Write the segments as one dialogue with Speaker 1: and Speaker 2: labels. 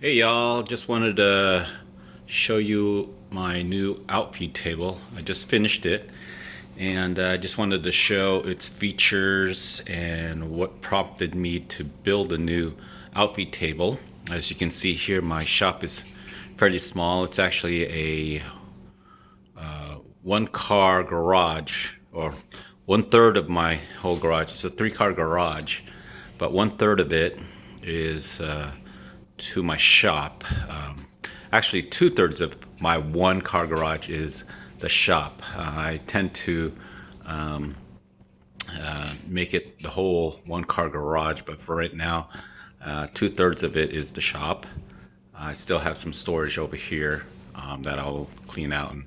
Speaker 1: Hey y'all, just wanted to show you my new outfeed table. I just finished it and I just wanted to show its features and what prompted me to build a new outfeed table. As you can see here, my shop is pretty small. It's actually a one car garage, or one third of my whole garage. It's a three-car garage, but one third of it is to my shop. Actually, two-thirds of my one car garage is the shop. I tend to make it the whole one car garage, but for right now, two-thirds of it is the shop. I still have some storage over here that I'll clean out and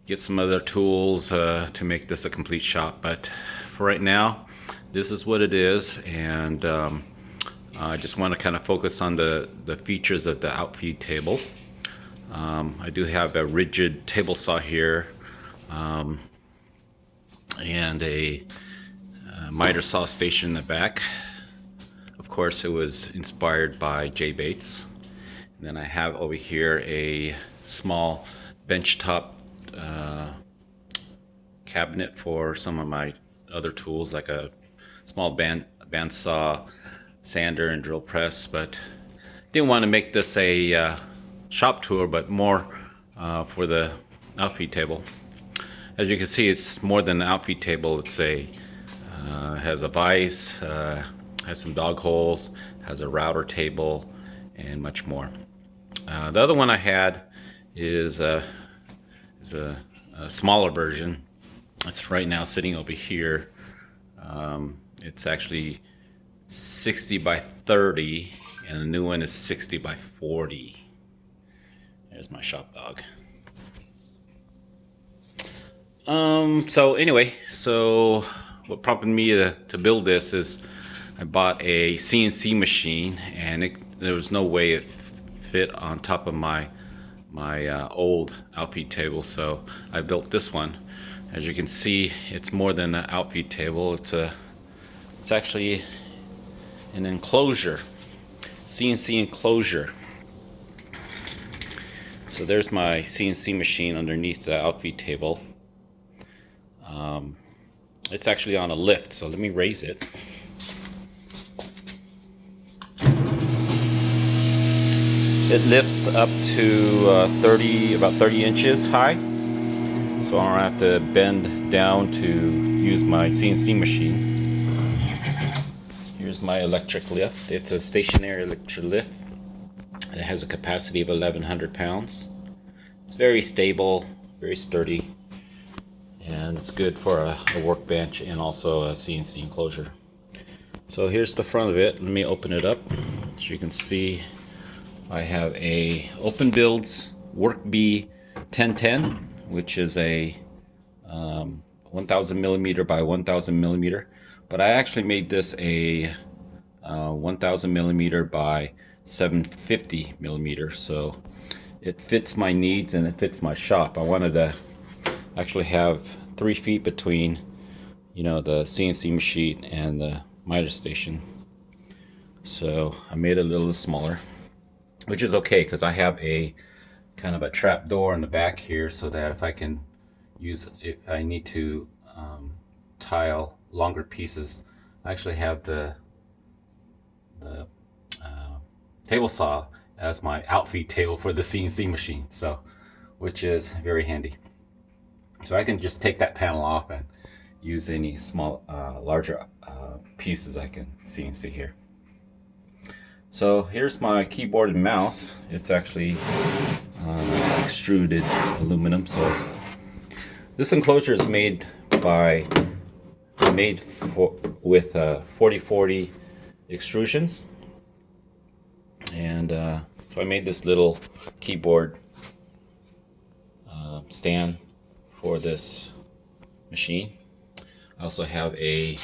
Speaker 1: get some other tools to make this a complete shop. But for right now, this is what it is, and I just want to kind of focus on the features of the outfeed table. I do have a rigid table saw here, and a miter saw station in the back. Of course, it was inspired by J Bates. And then I have over here a small benchtop cabinet for some of my other tools, like a small bandsaw, sander, and drill press. But didn't want to make this a shop tour, but more for the outfeed table. As you can see, it's more than an outfeed table. It's a has a vise, has some dog holes, has a router table, and much more. The other one I had is a smaller version. It's right now sitting over here. It's actually 60 by 30, and the new one is 60 by 40. There's my shop dog. So what prompted me to build this is I bought a CNC machine, and there was no way it fit on top of my old outfeed table, so I built this one. As you can see, it's more than an outfeed table. It's actually an enclosure, CNC enclosure. So there's my CNC machine underneath the outfeed table. It's actually on a lift, so let me raise it. It lifts up to about 30 inches high, so I don't have to bend down to use my CNC machine. Here's my electric lift. It's a stationary electric lift. It has a capacity of 1,100 pounds. It's very stable, very sturdy, and it's good for a workbench and also a CNC enclosure. So here's the front of it. Let me open it up. As you can see, I have a Open Builds WorkBee 1010, which is a 1000 millimeter by 1000 millimeter, but I actually made this a 1000 millimeter by 750 millimeter, so it fits my needs and it fits my shop. I wanted to actually have 3 feet between, the CNC machine and the miter station, so I made it a little smaller, which is okay because I have a kind of a trap door in the back here, so that if I need to tile longer pieces, I actually have the table saw as my outfeed table for the CNC machine, so which is very handy. So I can just take that panel off and use any small, larger pieces I can CNC here. So here's my keyboard and mouse. It's actually extruded aluminum. So this enclosure is made with 40/40 extrusions, and so I made this little keyboard stand for this machine. I also have a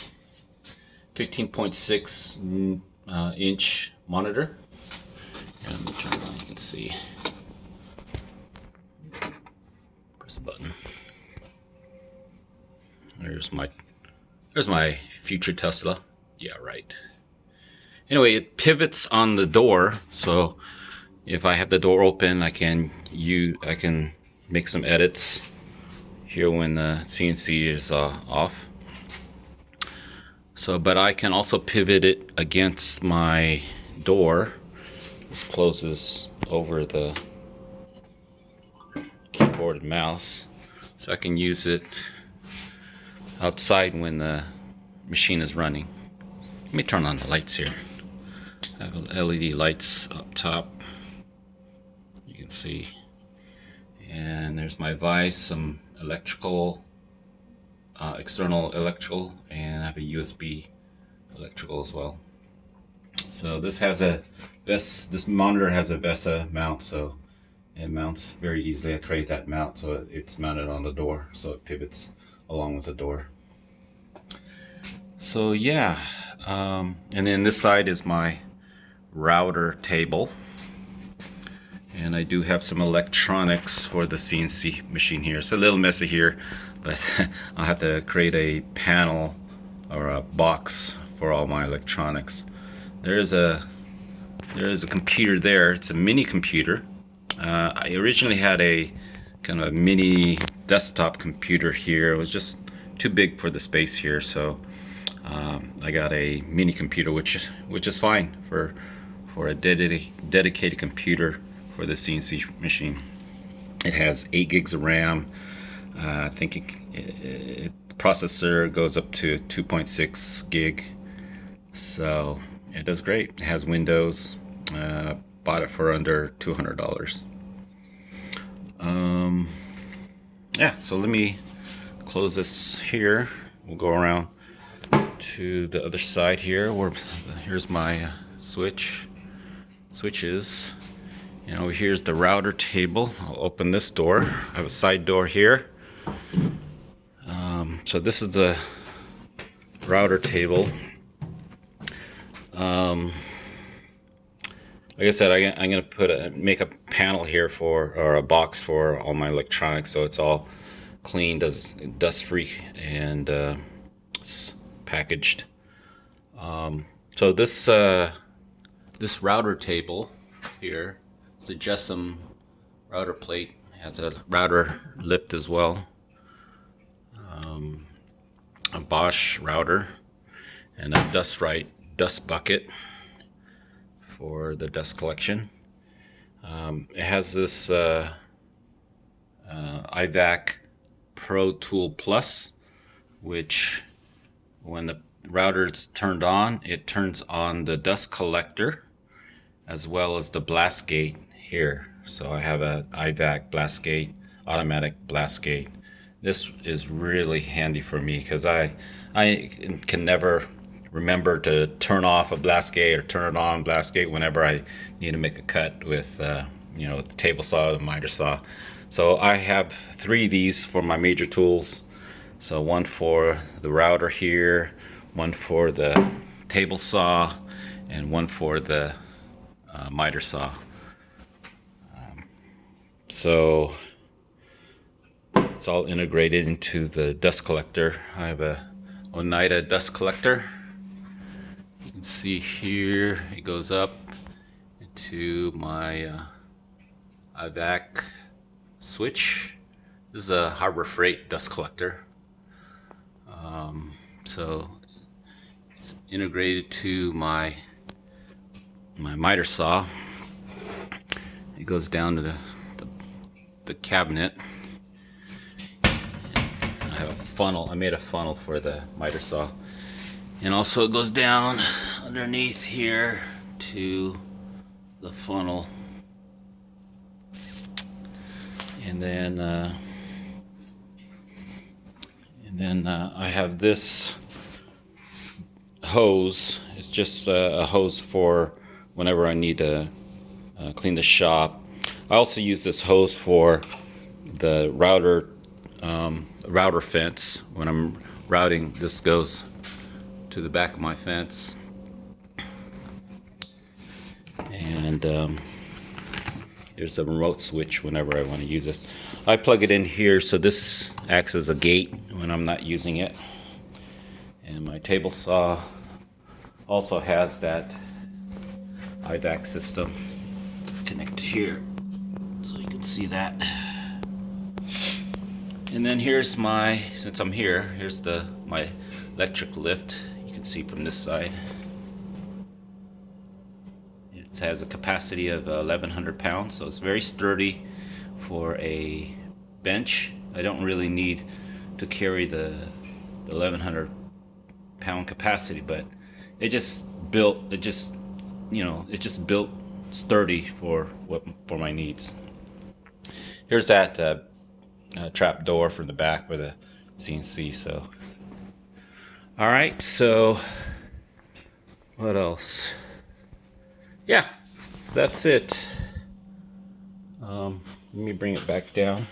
Speaker 1: 15.6 inch monitor, and let me turn it on. You can see. Press a button. There's my future Tesla. Yeah, right. Anyway, it pivots on the door, so if I have the door open, I can make some edits here when the CNC is off. So, but I can also pivot it against my door. This closes over the keyboard and mouse, so I can use it outside when the machine is running. Let me turn on the lights here. I have LED lights up top, you can see, and there's my vise, some electrical, external electrical, and I have a USB electrical as well. So this monitor has a VESA mount, so it mounts very easily. I create that mount so it's mounted on the door, so it pivots along with the door. So yeah, and then this side is my router table, and I do have some electronics for the CNC machine here. It's a little messy here, but I'll have to create a panel or a box for all my electronics. There is a computer there. It's a mini computer. I originally had a kind of a mini desktop computer here. It was just too big for the space here, so I got a mini computer, which is fine for a dedicated computer for the CNC machine. It has 8 gigs of RAM. I think the processor goes up to 2.6 gig, so it does great. It has Windows. Bought it for under $200. Yeah, so let me close this here. We'll go around to the other side here. Here's my switches. And over here's the router table. I'll open this door. I have a side door here. So this is the router table. Like I said, I'm gonna make a panel here or a box for all my electronics, so it's all clean, dust free, and it's packaged. So this router table here is a Jessom router plate. It has a router lift as well. A Bosch router and a dust bucket for the dust collection. It has this IVAC Pro Tool Plus, which when the router is turned on, it turns on the dust collector as well as the blast gate here. So I have a IVAC blast gate, automatic blast gate. This is really handy for me because I can never remember to turn off a blast gate or turn it on blast gate whenever I need to make a cut with the table saw or the miter saw. So I have 3 of these for my major tools. So one for the router here, one for the table saw, and one for the miter saw. So it's all integrated into the dust collector. I have a Oneida dust collector. You can see here it goes up into my IVAC switch. This is a Harbor Freight dust collector. So it's integrated to my miter saw. It goes down to the cabinet. I have a funnel. I made a funnel for the miter saw, and also it goes down underneath here to the funnel. And then I have this hose. It's just a hose for whenever I need to clean the shop. I also use this hose for the router fence. When I'm routing, this goes to the back of my fence. And there's a remote switch whenever I want to use it. I plug it in here, so this acts as a gate when I'm not using it. And my table saw also has that IVAC system. connect here so you can see that. And then here's my, since I'm here, here's my electric lift. You can see from this side. It has a capacity of 1,100 pounds, so it's very sturdy for a bench. I don't really need to carry the 1,100 pound capacity, but it just built sturdy for my needs. Here's that trap door from the back for the CNC. So all right, so what else? Yeah, so that's it. Let me bring it back down.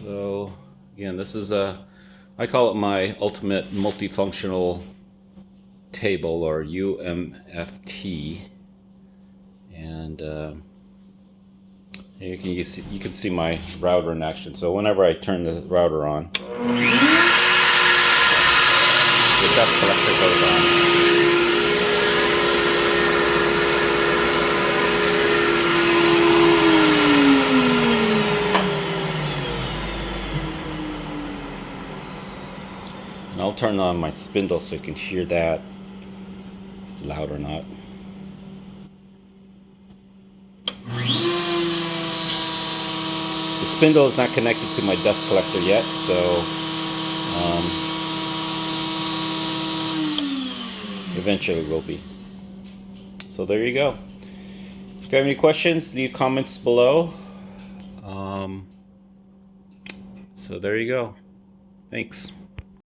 Speaker 1: So again, this is I call it my ultimate multifunctional table, or UMFT, and you can see my router in action. So whenever I turn the router on, the dust collector goes on. And I'll turn on my spindle so you can hear that, if it's loud or not. The spindle is not connected to my dust collector yet, so eventually it will be. So there you go. If you have any questions, leave comments below. So there you go. Thanks.